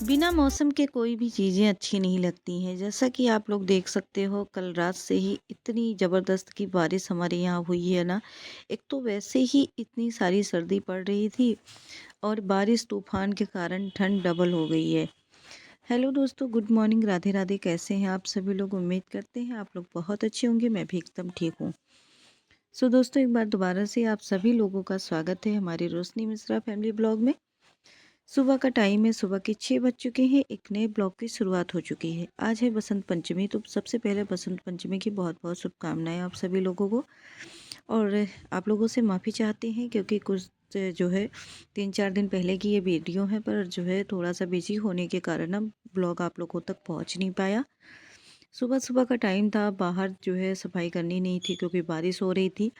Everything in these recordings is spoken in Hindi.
बिना मौसम के कोई भी चीज़ें अच्छी नहीं लगती हैं। जैसा कि आप लोग देख सकते हो, कल रात से ही इतनी ज़बरदस्त की बारिश हमारे यहाँ हुई है ना। एक तो वैसे ही इतनी सारी सर्दी पड़ रही थी और बारिश तूफ़ान के कारण ठंड डबल हो गई है। हेलो दोस्तों, गुड मॉर्निंग, राधे राधे। कैसे हैं आप सभी लोग? उम्मीद करते हैं आप लोग बहुत अच्छे होंगे। मैं भी एकदम ठीक हूँ। सो दोस्तों, एक बार दोबारा से आप सभी लोगों का स्वागत है हमारी रोशनी मिश्रा फैमिली ब्लॉग में। सुबह का टाइम है, सुबह के 6 बज चुके हैं। एक नए ब्लॉग की शुरुआत हो चुकी है। आज है बसंत पंचमी, तो सबसे पहले बसंत पंचमी की बहुत बहुत शुभकामनाएं आप सभी लोगों को। और आप लोगों से माफ़ी चाहते हैं क्योंकि कुछ जो है 3-4 दिन पहले की ये वीडियो है, पर जो है थोड़ा सा बिजी होने के कारण ना ब्लॉग आप लोगों तक पहुंच नहीं पाया। सुबह सुबह का टाइम था, बाहर जो है सफाई करनी नहीं थी क्योंकि बारिश हो रही थी।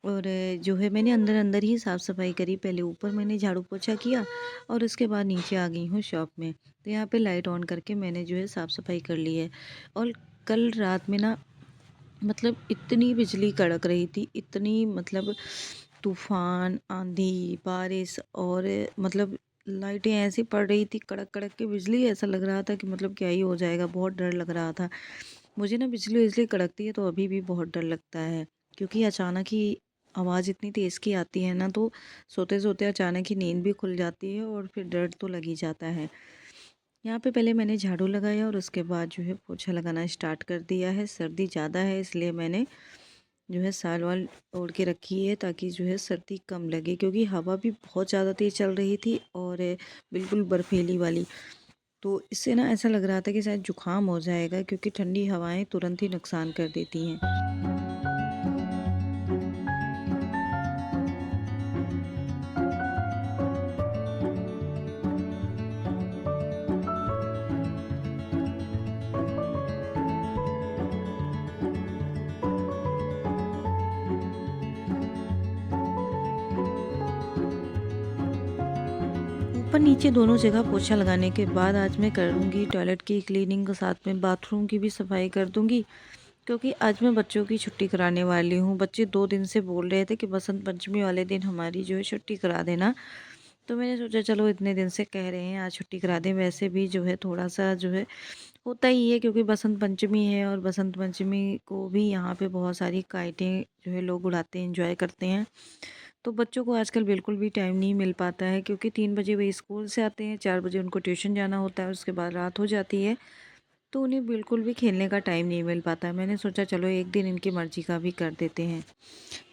और जो है मैंने अंदर अंदर ही साफ़ सफाई करी। पहले ऊपर मैंने झाड़ू पोछा किया और उसके बाद नीचे आ गई हूँ शॉप में। तो यहाँ पे लाइट ऑन करके मैंने जो है साफ़ सफाई कर ली है। और कल रात में ना, मतलब इतनी बिजली कड़क रही थी, इतनी मतलब तूफान, आंधी, बारिश, और मतलब लाइटें ऐसी पड़ रही थी कड़क कड़क के। बिजली ऐसा लग रहा था कि मतलब क्या ही हो जाएगा, बहुत डर लग रहा था। मुझे ना बिजली बिजली कड़कती है तो अभी भी बहुत डर लगता है, क्योंकि अचानक ही आवाज़ इतनी तेज़ की आती है ना, तो सोते सोते अचानक ही नींद भी खुल जाती है और फिर डर तो लग ही जाता है। यहाँ पे पहले मैंने झाड़ू लगाया और उसके बाद जो है पोछा लगाना स्टार्ट कर दिया है। सर्दी ज़्यादा है इसलिए मैंने जो है साल वाल ओढ़ के रखी है, ताकि जो है सर्दी कम लगे, क्योंकि हवा भी बहुत ज़्यादा तेज़ चल रही थी और बिल्कुल बर्फीली वाली। तो इससे ना ऐसा लग रहा था कि शायद जुकाम हो जाएगा, क्योंकि ठंडी हवाएं तुरंत ही नुकसान कर देती हैं। ऊपर नीचे दोनों जगह पोछा लगाने के बाद आज मैं करूँगी टॉयलेट की क्लीनिंग, साथ में बाथरूम की भी सफाई कर दूँगी, क्योंकि आज मैं बच्चों की छुट्टी कराने वाली हूँ। बच्चे 2 दिन से बोल रहे थे कि बसंत पंचमी वाले दिन हमारी जो है छुट्टी करा देना। तो मैंने सोचा चलो इतने दिन से कह रहे हैं, आज छुट्टी करा दें। वैसे भी जो है थोड़ा-सा जो है होता ही है, क्योंकि बसंत पंचमी है और बसंत पंचमी को भी यहाँ पे बहुत सारी काइटें जो है लोग उड़ाते हैं, एंजॉय करते हैं। तो बच्चों को आजकल बिल्कुल भी टाइम नहीं मिल पाता है, क्योंकि 3 बजे वे स्कूल से आते हैं, 4 बजे उनको ट्यूशन जाना होता है, उसके बाद रात हो जाती है। तो उन्हें बिल्कुल भी खेलने का टाइम नहीं मिल पाता है। मैंने सोचा चलो एक दिन इनकी मर्ज़ी का भी कर देते हैं।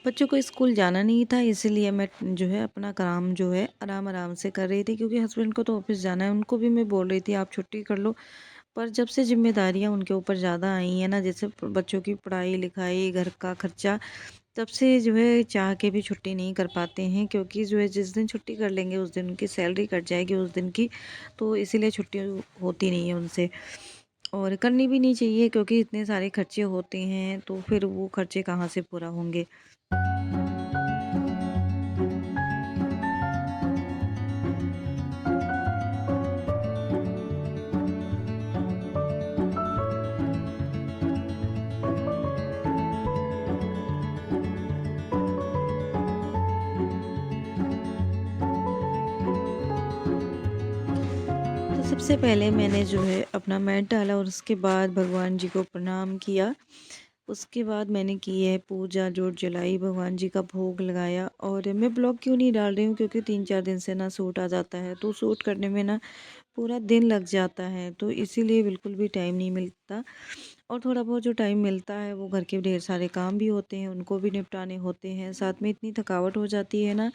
बच्चों को स्कूल जाना नहीं था, इसीलिए मैं जो है अपना काम जो है आराम-आराम से कर रही थी, क्योंकि हस्बैंड को तो ऑफ़िस जाना है। उनको भी मैं बोल रही थी आप छुट्टी कर लो, पर जब से ज़िम्मेदारियाँ उनके ऊपर ज़्यादा आई हैं ना, जैसे बच्चों की पढ़ाई-लिखाई, घर का खर्चा, तब से जो है चाह के भी छुट्टी नहीं कर पाते हैं, क्योंकि जो है जिस दिन छुट्टी कर लेंगे उस दिन उनकी सैलरी कट जाएगी उस दिन की। तो इसीलिए छुट्टी होती नहीं है उनसे, और करनी भी नहीं चाहिए, क्योंकि इतने सारे खर्चे होते हैं तो फिर वो खर्चे कहाँ से पूरा होंगे। तो सबसे पहले मैंने जो है अपना मैट डाला और उसके बाद भगवान जी को प्रणाम किया। उसके बाद मैंने की है पूजा, जोत जलाई, भगवान जी का भोग लगाया। और मैं ब्लॉग क्यों नहीं डाल रही हूँ, क्योंकि 3-4 दिन से ना सूट आ जाता है, तो सूट करने में ना पूरा दिन लग जाता है, तो इसीलिए बिल्कुल भी टाइम नहीं मिलता। और थोड़ा बहुत जो टाइम मिलता है वो घर के ढेर सारे काम भी होते हैं, उनको भी निपटाने होते हैं। साथ में इतनी थकावट हो जाती है ना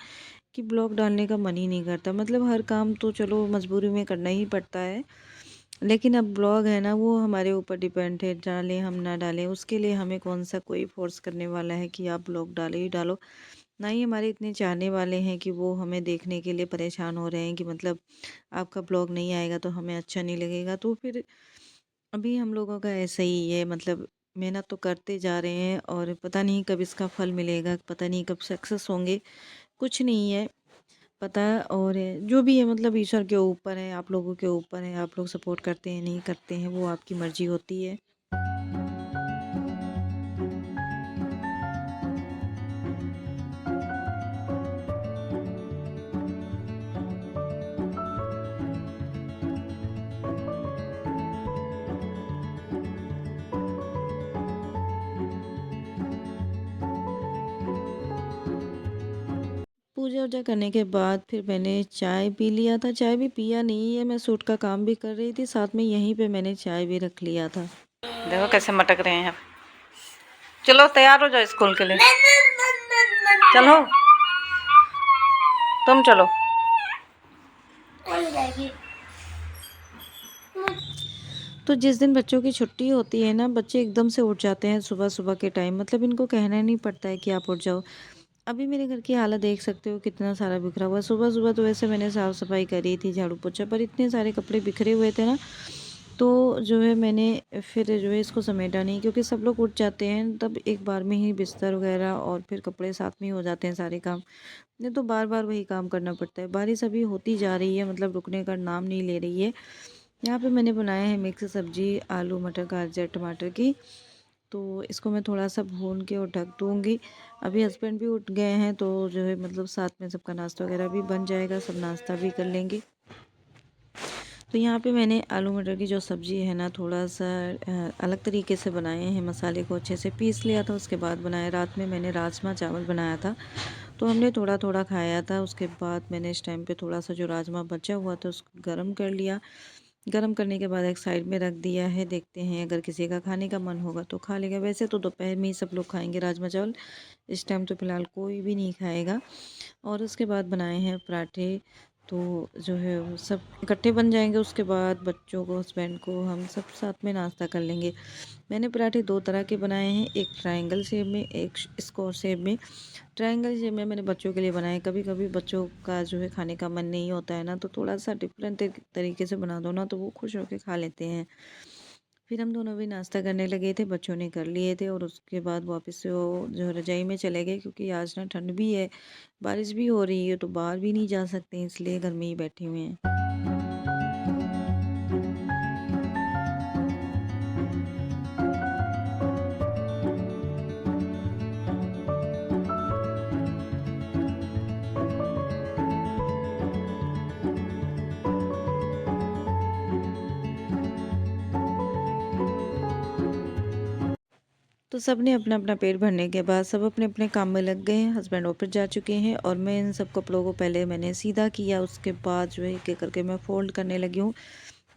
कि ब्लॉग डालने का मन ही नहीं करता। मतलब हर काम तो चलो मजबूरी में करना ही पड़ता है, लेकिन अब ब्लॉग है ना, वो हमारे ऊपर डिपेंड है, डालें हम ना डालें उसके लिए हमें कौन सा कोई फोर्स करने वाला है कि आप ब्लॉग डालो ही डालो। ना ही हमारे इतने चाहने वाले हैं कि वो हमें देखने के लिए परेशान हो रहे हैं कि मतलब आपका ब्लॉग नहीं आएगा तो हमें अच्छा नहीं लगेगा। तो फिर अभी हम लोगों का ऐसा ही है, मतलब मेहनत तो करते जा रहे हैं और पता नहीं कब इसका फल मिलेगा, पता नहीं कब सक्सेस होंगे, कुछ नहीं है पता। और जो भी है मतलब ईश्वर के ऊपर है, आप लोगों के ऊपर है, आप लोग सपोर्ट करते हैं नहीं करते हैं वो आपकी मर्जी होती है। पूजा वूजा करने के बाद फिर मैंने चाय पी लिया था। चाय भी पिया नहीं है, मैं सूट का काम भी कर रही थी, साथ में यहीं पे मैंने चाय भी रख लिया था। देखो कैसे मटक रहे हैं। चलो तैयार हो जाओ स्कूल के लिए। चलो तुम चलो। तो जिस दिन बच्चों की छुट्टी होती है ना, बच्चे एकदम से उठ जाते हैं सुबह सुबह के टाइम, मतलब इनको कहना नहीं पड़ता है कि आप उठ जाओ। अभी मेरे घर की हालत देख सकते हो, कितना सारा बिखरा हुआ। सुबह सुबह तो वैसे मैंने साफ़ सफाई करी थी, झाड़ू पोछा, पर इतने सारे कपड़े बिखरे हुए थे ना, तो जो है मैंने फिर जो है इसको समेटा नहीं, क्योंकि सब लोग उठ जाते हैं तब एक बार में ही बिस्तर वगैरह और फिर कपड़े साथ में ही हो जाते हैं सारे काम। नहीं तो बार बार वही काम करना पड़ता है। बारिश अभी होती जा रही है, मतलब रुकने का नाम नहीं ले रही है। यहाँ पे मैंने बनाया है मिक्स सब्जी, आलू मटर गाजर टमाटर की। तो इसको मैं थोड़ा सा भून के और ढक दूँगी। अभी हस्बैंड भी उठ गए हैं, तो जो है मतलब साथ में सबका नाश्ता वगैरह भी बन जाएगा, सब नाश्ता भी कर लेंगे। तो यहाँ पे मैंने आलू मटर की जो सब्ज़ी है ना, थोड़ा सा अलग तरीके से बनाए हैं। मसाले को अच्छे से पीस लिया था, उसके बाद बनाया। रात में मैंने राजमा चावल बनाया था, तो हमने थोड़ा थोड़ा खाया था। उसके बाद मैंने इस टाइम पे थोड़ा सा जो राजमा बचा हुआ था उसको गर्म कर लिया। गर्म करने के बाद एक साइड में रख दिया है। देखते हैं अगर किसी का खाने का मन होगा तो खा लेगा। वैसे तो दोपहर में ही सब लोग खाएंगे राजमा चावल, इस टाइम तो फ़िलहाल कोई भी नहीं खाएगा। और उसके बाद बनाए हैं पराठे, तो जो है वो सब इकट्ठे बन जाएंगे। उसके बाद बच्चों को, हस्बैंड को, हम सब साथ में नाश्ता कर लेंगे। मैंने पराठे दो तरह के बनाए हैं, एक ट्रायंगल शेप में, एक स्क्वायर शेप में। ट्रायंगल शेप में मैंने बच्चों के लिए बनाए। कभी कभी बच्चों का जो है खाने का मन नहीं होता है ना, तो थोड़ा सा डिफरेंट तरीके से बना दो ना, तो वो खुश होकर खा लेते हैं। फिर हम दोनों भी नाश्ता करने लगे थे, बच्चों ने कर लिए थे, और उसके बाद वापस से वो जो रजाई में चले गए, क्योंकि आज ना ठंड भी है, बारिश भी हो रही है, तो बाहर भी नहीं जा सकते, इसलिए घर में ही बैठे हुए हैं। तो सब ने अपना अपना पेट भरने के बाद सब अपने अपने काम में लग गए हैं। हस्बैंड ऑफिस जा चुके हैं, और मैं इन सब कपड़ों को पहले मैंने सीधा किया, उसके बाद जो है एक एक करके मैं फोल्ड करने लगी हूँ।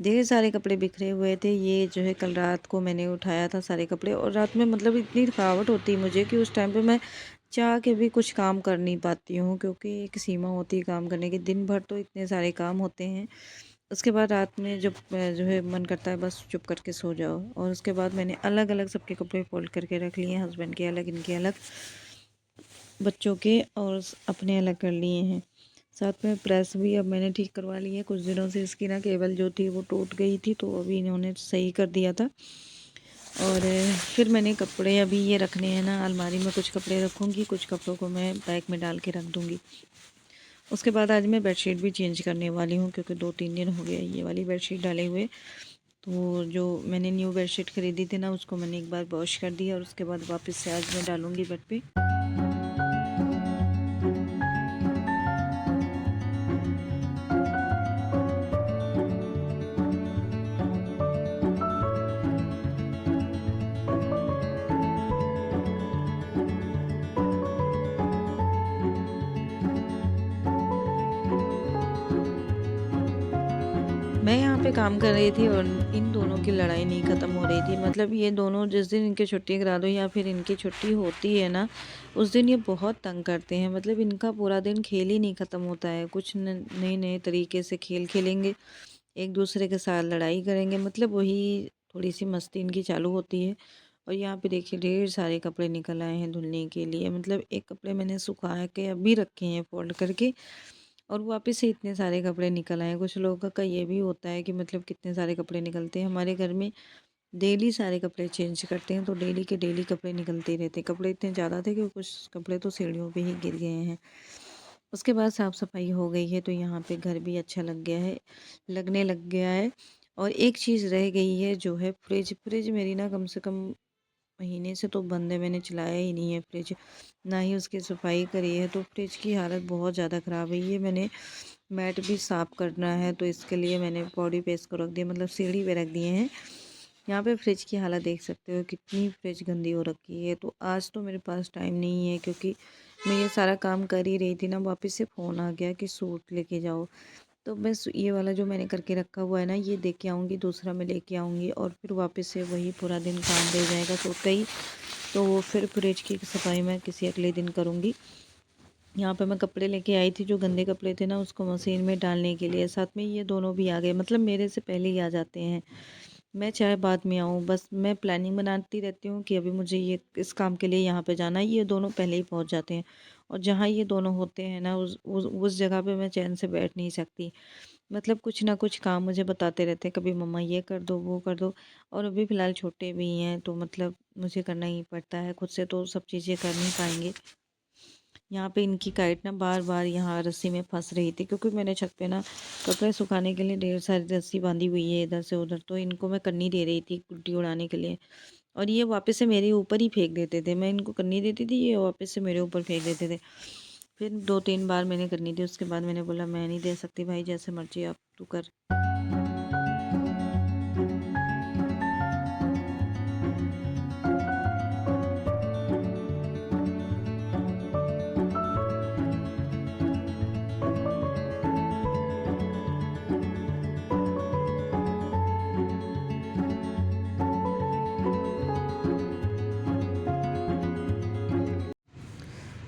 ढेर सारे कपड़े बिखरे हुए थे। ये जो है कल रात को मैंने उठाया था सारे कपड़े, और रात में मतलब इतनी थकावट होती है मुझे कि उस टाइम पे मैं चाह के भी कुछ काम कर नहीं पाती हूँ, क्योंकि एक सीमा होती है काम करने की। दिन भर तो इतने सारे काम होते हैं, उसके बाद रात में जब जो है मन करता है बस चुप करके सो जाओ। और उसके बाद मैंने अलग अलग सबके कपड़े फोल्ड करके रख लिए हैं, हस्बैंड के अलग, इनके अलग, बच्चों के और अपने अलग कर लिए हैं। साथ में प्रेस भी अब मैंने ठीक करवा ली है। कुछ दिनों से इसकी ना केबल जो थी वो टूट गई थी, तो अभी इन्होंने सही कर दिया था। और फिर मैंने कपड़े अभी ये रखने हैं ना, अलमारी में कुछ कपड़े रखूँगी, कुछ कपड़ों को मैं बैग में डाल के रख दूँगी। उसके बाद आज मैं बेडशीट भी चेंज करने वाली हूँ, क्योंकि 2-3 दिन हो गए ये वाली बेडशीट डाले हुए। तो जो मैंने न्यू बेडशीट खरीदी थी ना, उसको मैंने एक बार वॉश कर दिया, और उसके बाद वापस से आज मैं डालूँगी बेड पे। मैं यहाँ पे काम कर रही थी, और इन दोनों की लड़ाई नहीं ख़त्म हो रही थी। मतलब ये दोनों जिस दिन इनकी छुट्टी करा दो या फिर इनकी छुट्टी होती है ना, उस दिन ये बहुत तंग करते हैं। मतलब इनका पूरा दिन खेल ही नहीं ख़त्म होता है। कुछ नए नए तरीके से खेल खेलेंगे, एक दूसरे के साथ लड़ाई करेंगे, मतलब वही थोड़ी सी मस्ती इनकी चालू होती है। और यहाँ पे देखिए ढेर सारे कपड़े निकल आए हैं धुलने के लिए। मतलब एक कपड़े मैंने सुखा के अभी रखे हैं फोल्ड करके, और वापस से इतने सारे कपड़े निकल आए हैं। कुछ लोगों का ये भी होता है कि मतलब कितने सारे कपड़े निकलते हैं। हमारे घर में डेली सारे कपड़े चेंज करते हैं, तो डेली के डेली कपड़े निकलते ही रहते हैं। कपड़े इतने ज़्यादा थे कि कुछ कपड़े तो सीढ़ियों पे ही गिर गए हैं। उसके बाद साफ़ सफाई हो गई है, तो यहाँ पे घर भी अच्छा लग गया है, लगने लग गया है। और एक चीज़ रह गई है, जो है फ्रिज। फ्रिज मेरी ना कम से कम महीने से तो बंद है, मैंने चलाया ही नहीं है फ्रिज, ना ही उसकी सफाई करी है। तो फ्रिज की हालत बहुत ज़्यादा ख़राब है। ये मैंने मैट भी साफ़ करना है, तो इसके लिए मैंने पौड़ी पे इसको रख दिया, मतलब सीढ़ी पे रख दिए हैं। यहाँ पे फ्रिज की हालत देख सकते हो, कितनी फ्रिज गंदी हो रखी है। तो आज तो मेरे पास टाइम नहीं है, क्योंकि मैं ये सारा काम कर ही रही थी ना, वापस से फ़ोन आ गया कि सूट लेके जाओ। तो बस ये वाला जो मैंने करके रखा हुआ है ना, ये दे के आऊँगी, दूसरा मैं लेके आऊँगी और फिर वापस से वही पूरा दिन काम रह जाएगा सूट का ही। तो फिर फ्रिज की सफाई मैं किसी अगले दिन करूँगी। यहाँ पे मैं कपड़े लेके आई थी, जो गंदे कपड़े थे ना, उसको मशीन में डालने के लिए। साथ में ये दोनों भी आ गए, मतलब मेरे से पहले ही आ जाते हैं। मैं चाहे बाद में आऊँ, बस मैं प्लानिंग बनाती रहती हूँ कि अभी मुझे ये इस काम के लिए यहाँ पे जाना है, ये दोनों पहले ही पहुँच जाते हैं। और जहाँ ये दोनों होते हैं ना, उस जगह पे मैं चैन से बैठ नहीं सकती। मतलब कुछ ना कुछ काम मुझे बताते रहते हैं, कभी मम्मा ये कर दो, वो कर दो। और अभी फ़िलहाल छोटे भी हैं, तो मतलब मुझे करना ही पड़ता है, खुद से तो सब चीज़ें कर नहीं पाएँगे। यहाँ पे इनकी काइट ना बार-बार यहाँ रस्सी में फँस रही थी, क्योंकि मैंने छत पे ना कपड़े सुखाने के लिए ढेर सारी रस्सी बांधी हुई है इधर से उधर, तो इनको मैं कन्नी दे रही थी गुड्डी उड़ाने के लिए। और ये वापस से मेरे ऊपर ही फेंक देते थे, मैं इनको कन्नी देती थी, ये वापस से मेरे ऊपर फेंक देते थे। फिर 2-3 बार मैंने कन्नी दी, उसके बाद मैंने बोला मैं नहीं दे सकती भाई, जैसे मर्ज़ी अब तू कर।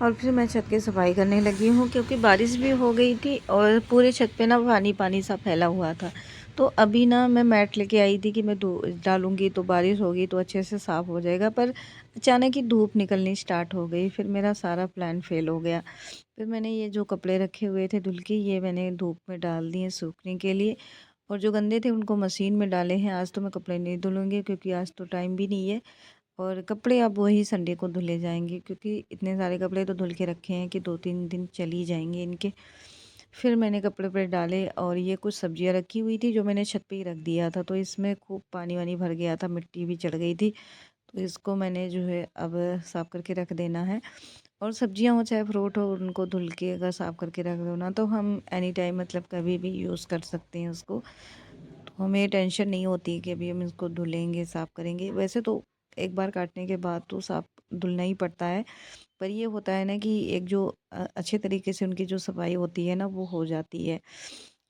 और फिर मैं छत की सफाई करने लगी हूँ, क्योंकि बारिश भी हो गई थी और पूरे छत पे ना पानी पानी सा फैला हुआ था। तो अभी ना मैं मैट लेके आई थी कि मैं डालूंगी तो बारिश होगी तो अच्छे से साफ़ हो जाएगा, पर अचानक ही धूप निकलनी स्टार्ट हो गई, फिर मेरा सारा प्लान फेल हो गया। फिर मैंने ये जो कपड़े रखे हुए थे धुल के, ये मैंने धूप में डाल दिए सूखने के लिए। और जो गंदे थे उनको मशीन में डाले हैं। आज तो मैं कपड़े नहीं धुलूंगी, क्योंकि आज तो टाइम भी नहीं है। और कपड़े अब वही संडे को धुले जाएंगे, क्योंकि इतने सारे कपड़े तो धुल के रखे हैं कि 2-3 दिन चल ही जाएंगे इनके। फिर मैंने कपड़े पे डाले, और ये कुछ सब्जियां रखी हुई थी जो मैंने छत पे ही रख दिया था, तो इसमें खूब पानी वानी भर गया था, मिट्टी भी चढ़ गई थी। तो इसको मैंने जो है अब साफ़ करके रख देना है। और सब्जियां हो चाहे फ्रूट हो, उनको धुल के अगर साफ़ करके रख दो ना, तो हम एनी टाइम मतलब कभी भी यूज़ कर सकते हैं उसको। तो हमें टेंशन नहीं होती कि अभी हम इसको धुलेंगे, साफ़ करेंगे। वैसे तो एक बार काटने के बाद तो साफ़ धुलना ही पड़ता है, पर ये होता है ना कि एक जो अच्छे तरीके से उनकी जो सफाई होती है ना, वो हो जाती है।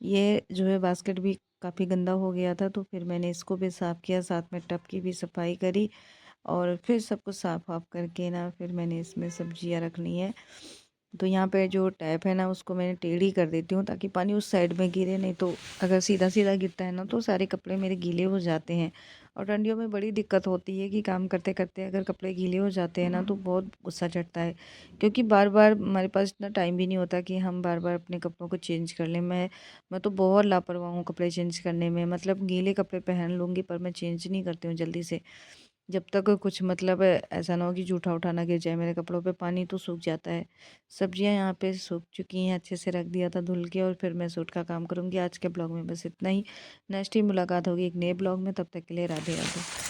ये जो है बास्केट भी काफ़ी गंदा हो गया था, तो फिर मैंने इसको भी साफ़ किया, साथ में टब की भी सफाई करी। और फिर सब कुछ साफ़ वाफ़ करके ना, फिर मैंने इसमें सब्जियां रख ली हैं। तो यहाँ पे जो टैप है ना, उसको मैंने टेढ़ी कर देती हूँ ताकि पानी उस साइड में गिरे, नहीं तो अगर सीधा सीधा गिरता है ना, तो सारे कपड़े मेरे गीले हो जाते हैं। और ठंडियों में बड़ी दिक्कत होती है कि काम करते करते अगर कपड़े गीले हो जाते हैं ना, तो बहुत गुस्सा चढ़ता है। क्योंकि बार बार हमारे पास इतना टाइम भी नहीं होता कि हम बार बार अपने कपड़ों को चेंज कर लें। मैं तो बहुत लापरवाह हूँ कपड़े चेंज करने में, मतलब गीले कपड़े पहन लूँगी पर मैं चेंज नहीं करती हूँ जल्दी से। जब तक कुछ मतलब ऐसा ना हो कि जूठा उठा ना गिर जाए मेरे कपड़ों पे, पानी तो सूख जाता है। सब्जियां यहाँ पे सूख चुकी हैं, अच्छे से रख दिया था धुल के, और फिर मैं सूट का काम करूँगी। आज के ब्लॉग में बस इतना ही। नेक्स्ट ही मुलाकात होगी एक नए ब्लॉग में, तब तक के लिए राधे राधे।